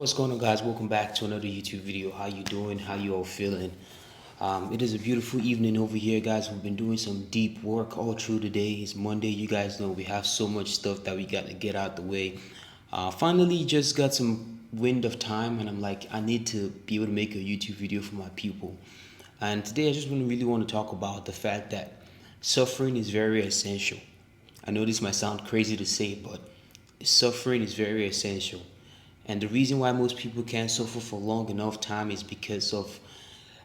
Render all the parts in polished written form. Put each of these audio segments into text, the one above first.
What's going on, guys? Welcome back to another YouTube video. How you doing? How you all feeling? It is a beautiful evening over here, guys. We've been doing some deep work all through the day. It's Monday. You guys know we have so much stuff that we got to get out the way. Finally, just got some wind of time, and I'm like, I need to be able to make a YouTube video for my people. And today, I just really want to talk about the fact that suffering is very essential. I know this might sound crazy to say, but suffering is very essential. And the reason why most people can't suffer for long enough time is because of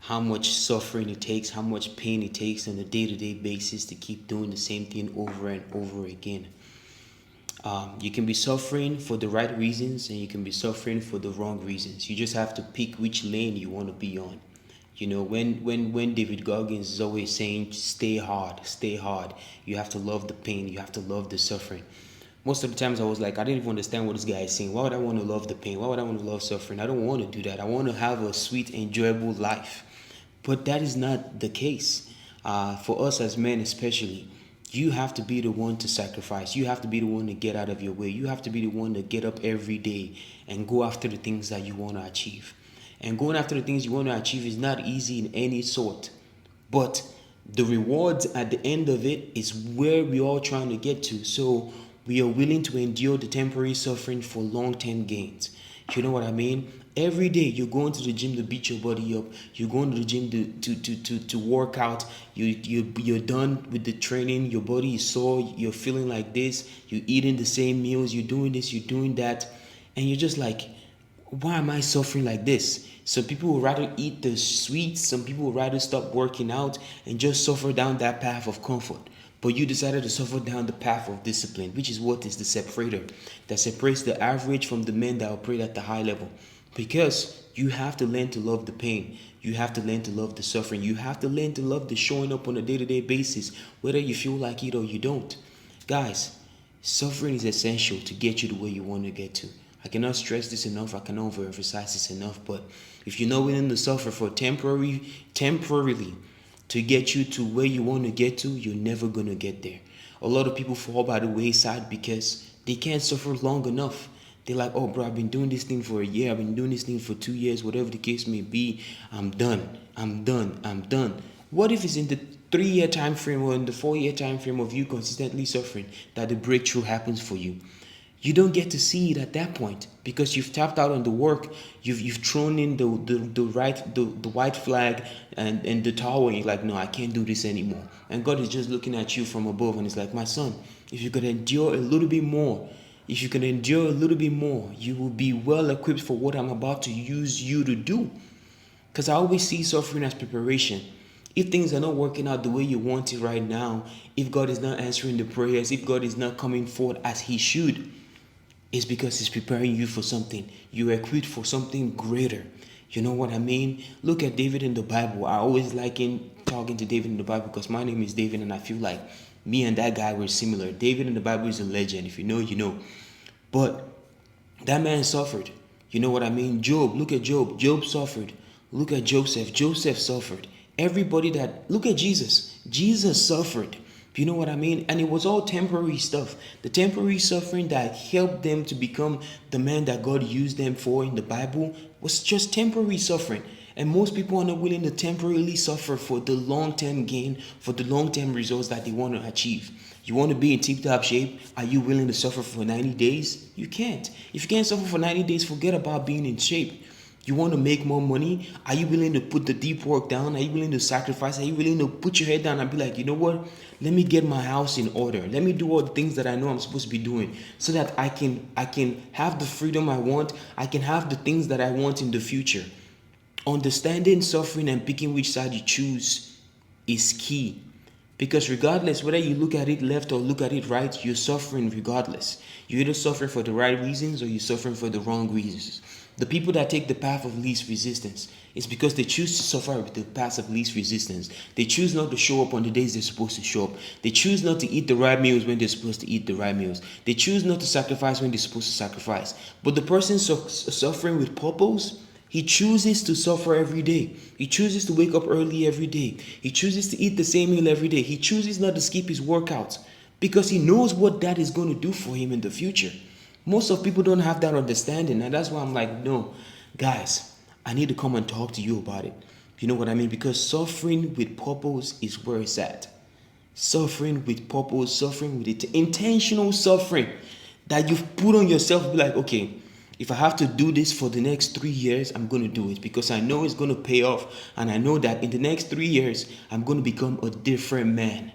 how much suffering it takes, how much pain it takes on a day-to-day basis to keep doing the same thing over and over again. You can be suffering for the right reasons and you can be suffering for the wrong reasons. You just have to pick which lane you want to be on. You know, when David Goggins is always saying, stay hard, you have to love the pain, you have to love the suffering. Most of the times I was like, I didn't even understand what this guy is saying. Why would I want to love the pain? Why would I want to love suffering? I don't want to do that. I want to have a sweet, enjoyable life. But that is not the case. For us as men especially, you have to be the one to sacrifice. You have to be the one to get out of your way. You have to be the one to get up every day and go after the things that you want to achieve. And going after the things you want to achieve is not easy in any sort. But the rewards at the end of it is where we're all trying to get to. So we are willing to endure the temporary suffering for long-term gains. You know what I mean? Every day you're going to the gym to beat your body up. You're going to the gym to work out. You're done with the training. Your body is sore. You're feeling like this. You're eating the same meals. You're doing this. You're doing that. And you're just like, why am I suffering like this? Some people would rather eat the sweets. Some people would rather stop working out and just suffer down that path of comfort. But you decided to suffer down the path of discipline, which is what is the separator that separates the average from the men that operate at the high level. Because you have to learn to love the pain. You have to learn to love the suffering. You have to learn to love the showing up on a day-to-day basis, whether you feel like it or you don't. Guys, suffering is essential to get you to where you want to get to. I cannot stress this enough. I cannot overemphasize this enough. But if you're not willing to suffer for temporarily, to get you to where you want to get to, you're never going to get there. A lot of people fall by the wayside because they can't suffer long enough. They're like, oh, bro, I've been doing this thing for a year. I've been doing this thing for 2 years, whatever the case may be. I'm done. What if it's in the 3-year time frame or in the 4-year time frame of you consistently suffering that the breakthrough happens for you? You don't get to see it at that point because you've tapped out on the work. You've thrown in the white flag and the towel, and you're like, no, I can't do this anymore. And God is just looking at you from above and it's like, my son, if you can endure a little bit more, you will be well equipped for what I'm about to use you to do. Because I always see suffering as preparation. If things are not working out the way you want it right now, if God is not answering the prayers, if God is not coming forward as He should, it's because He's preparing you for something. You're equipped for something greater. You know what I mean? Look at David in the Bible. I always like talking to David in the Bible because my name is David and I feel like me and that guy were similar. David in the Bible is a legend. If you know, you know. But that man suffered. You know what I mean? Job, look at Job. Job suffered. Look at Joseph. Joseph suffered. Look at Jesus. Jesus suffered. You know what I mean? And it was all temporary stuff. The temporary suffering that helped them to become the man that God used them for in the Bible was just temporary suffering. And most people are not willing to temporarily suffer for the long-term gain, for the long-term results that they want to achieve. You want to be in tip-top shape? Are you willing to suffer for 90 days? You can't. If you can't suffer for 90 days, forget about being in shape. You want to make more money? Are you willing to put the deep work down? Are you willing to sacrifice? Are you willing to put your head down and be like, you know what? Let me get my house in order. Let me do all the things that I know I'm supposed to be doing so that I can have the freedom I want. I can have the things that I want in the future. Understanding suffering and picking which side you choose is key. Because regardless, whether you look at it left or look at it right, you're suffering regardless. You're either suffering for the right reasons or you're suffering for the wrong reasons. The people that take the path of least resistance is because they choose to suffer with the path of least resistance. They choose not to show up on the days they're supposed to show up. They choose not to eat the right meals when they're supposed to eat the right meals. They choose not to sacrifice when they're supposed to sacrifice. But the person suffering with purpose, he chooses to suffer every day. He chooses to wake up early every day. He chooses to eat the same meal every day. He chooses not to skip his workouts because he knows what that is going to do for him in the future. Most of people don't have that understanding, and that's why I'm like, no, guys, I need to come and talk to you about it. You know what I mean? Because suffering with purpose is where it's at. Suffering with purpose, suffering with it, intentional suffering that you've put on yourself. Be like, okay, if I have to do this for the next 3 years, I'm going to do it because I know it's going to pay off. And I know that in the next 3 years, I'm going to become a different man.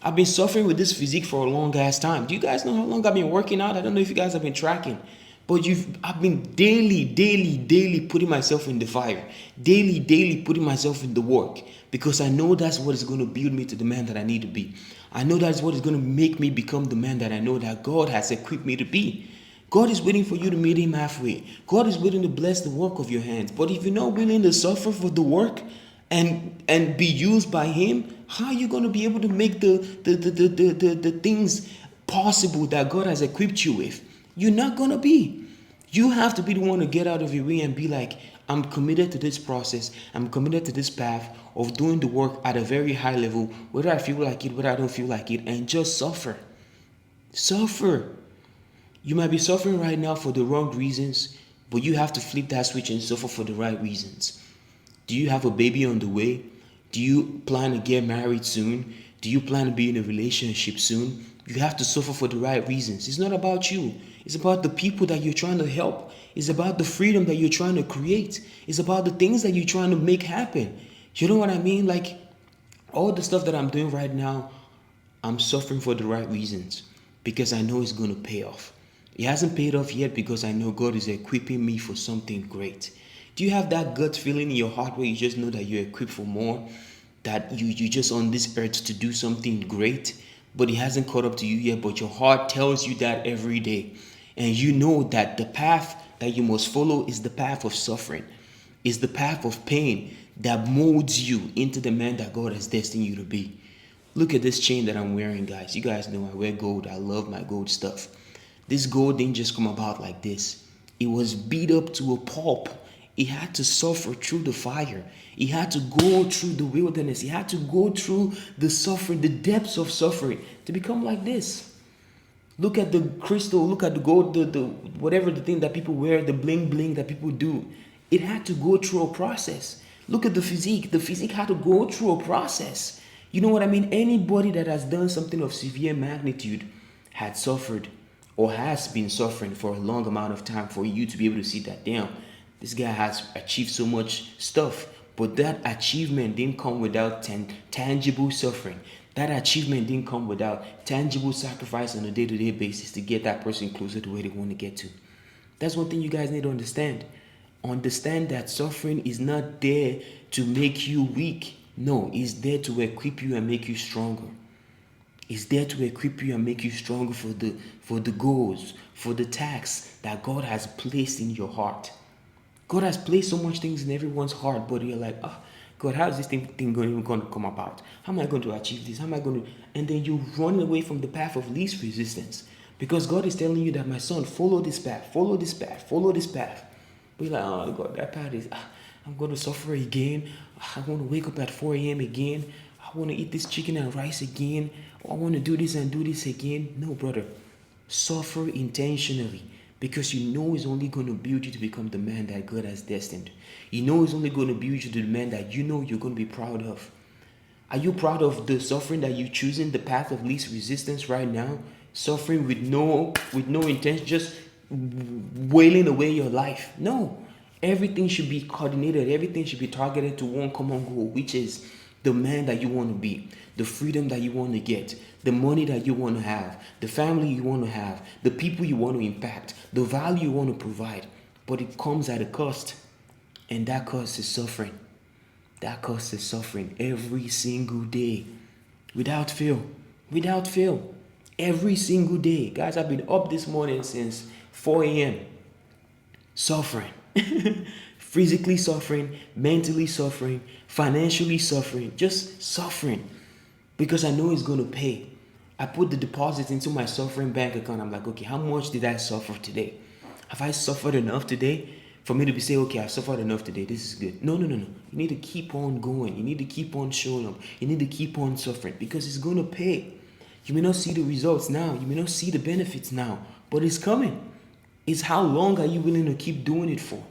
I've been suffering with this physique for a long ass time. Do you guys know how long I've been working out? I don't know if you guys have been tracking. But I've been daily putting myself in the fire. Daily putting myself in the work. Because I know that's what is going to build me to the man that I need to be. I know that's what is going to make me become the man that I know that God has equipped me to be. God is waiting for you to meet him halfway. God is willing to bless the work of your hands. But if you're not willing to suffer for the work and be used by him, how are you going to be able to make the things possible that God has equipped you with? You're not going to be. You have to be the one to get out of your way and be like, I'm committed to this process. I'm committed to this path of doing the work at a very high level, whether I feel like it, whether I don't feel like it, and just suffer. Suffer. You might be suffering right now for the wrong reasons, but you have to flip that switch and suffer for the right reasons. Do you have a baby on the way? Do you plan to get married soon? Do you plan to be in a relationship soon? You have to suffer for the right reasons. It's not about you. It's about the people that you're trying to help. It's about the freedom that you're trying to create. It's about the things that you're trying to make happen. You know what I mean? Like, all the stuff that I'm doing right now, I'm suffering for the right reasons because I know it's going to pay off. It hasn't paid off yet because I know God is equipping me for something great. Do you have that gut feeling in your heart where you just know that you're equipped for more? That you're just on this earth to do something great, but it hasn't caught up to you yet, but your heart tells you that every day. And you know that the path that you must follow is the path of suffering, is the path of pain that molds you into the man that God has destined you to be. Look at this chain that I'm wearing, guys. You guys know I wear gold. I love my gold stuff. This gold didn't just come about like this. It was beat up to a pulp. He had to suffer through the fire. He had to go through the wilderness. He had to go through the suffering, the depths of suffering to become like this. Look at the crystal, look at the gold, the whatever the thing that people wear, the bling bling that people do. It had to go through a process. Look at the physique. The physique had to go through a process. You know what I mean? Anybody that has done something of severe magnitude had suffered or has been suffering for a long amount of time for you to be able to see that, damn, this guy has achieved so much stuff. But that achievement didn't come without tangible suffering. That achievement didn't come without tangible sacrifice on a day-to-day basis to get that person closer to where they want to get to. That's one thing you guys need to understand. Understand that suffering is not there to make you weak. No, it's there to equip you and make you stronger. It's there to equip you and make you stronger for the goals, for the tasks that God has placed in your heart. God has placed so much things in everyone's heart, but you're like, oh, God, how is this thing going to come about? How am I going to achieve this? How am I going to? And then you run away from the path of least resistance because God is telling you that, my son, follow this path, follow this path, follow this path. But you're like, oh God, that path is, I'm going to suffer again. I want to wake up at 4 a.m. again. I want to eat this chicken and rice again. I want to do this and do this again. No, brother. Suffer intentionally because you know it's only going to build you to become the man that God has destined. You know it's only going to build you to the man that you know you're going to be proud of. Are you proud of the suffering that you're choosing, the path of least resistance right now? Suffering with no intention, just wailing away your life? No. Everything should be coordinated. Everything should be targeted to one common goal, which is the man that you want to be, the freedom that you want to get, the money that you want to have, the family you want to have, the people you want to impact, the value you want to provide. But it comes at a cost, and that cost is suffering. That cost is suffering every single day, without fail, without fail, every single day. Guys, I've been up this morning since 4 a.m. suffering. Physically suffering, mentally suffering, financially suffering, just suffering because I know it's going to pay. I put the deposit into my suffering bank account. I'm like, okay, how much did I suffer today? Have I suffered enough today for me to be say, okay, I've suffered enough today. This is good. No. You need to keep on going. You need to keep on showing up. You need to keep on suffering because it's going to pay. You may not see the results now. You may not see the benefits now, but it's coming. It's how long are you willing to keep doing it for?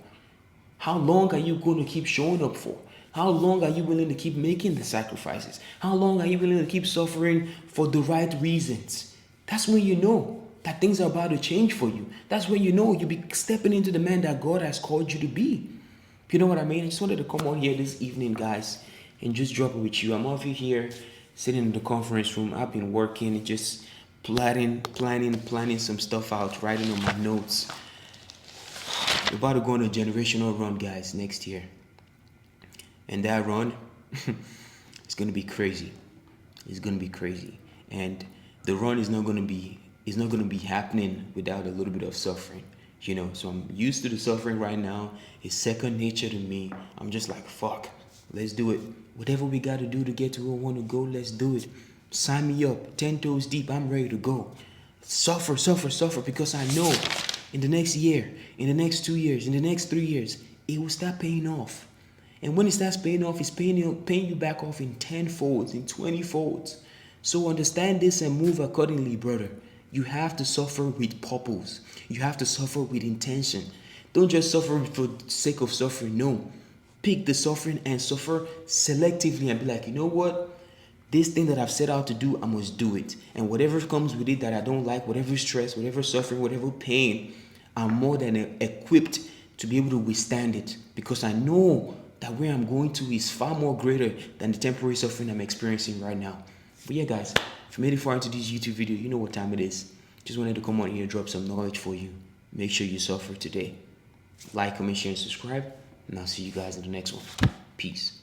How long are you going to keep showing up for? How long are you willing to keep making the sacrifices? How long are you willing to keep suffering for the right reasons? That's when you know that things are about to change for you. That's when you know you'll be stepping into the man that God has called you to be. You know what I mean? I just wanted to come on here this evening, guys, and just drop it with you. I'm over here sitting in the conference room. I've been working, just planning some stuff out, writing on my notes. We're about to go on a generational run, guys, next year. And that run, it's gonna be crazy. It's gonna be crazy. And the run is not gonna be happening without a little bit of suffering. So I'm used to the suffering right now. It's second nature to me. I'm just like, fuck, let's do it. Whatever we gotta do to get to where I wanna go, let's do it. Sign me up, 10 toes deep, I'm ready to go. Suffer, because I know in the next year, in the next 2 years, in the next 3 years, it will start paying off. And when it starts paying off, it's paying you back off in 10 folds, in 20 folds. So understand this and move accordingly, brother. You have to suffer with purpose. You have to suffer with intention. Don't just suffer for the sake of suffering. No. Pick the suffering and suffer selectively and be like, you know what? This thing that I've set out to do, I must do it. And whatever comes with it that I don't like, whatever stress, whatever suffering, whatever pain, I'm more than equipped to be able to withstand it. Because I know that where I'm going to is far more greater than the temporary suffering I'm experiencing right now. But yeah, guys, if you made it far into this YouTube video, you know what time it is. Just wanted to come on here and drop some knowledge for you. Make sure you suffer today. Like, comment, share, and subscribe. And I'll see you guys in the next one. Peace.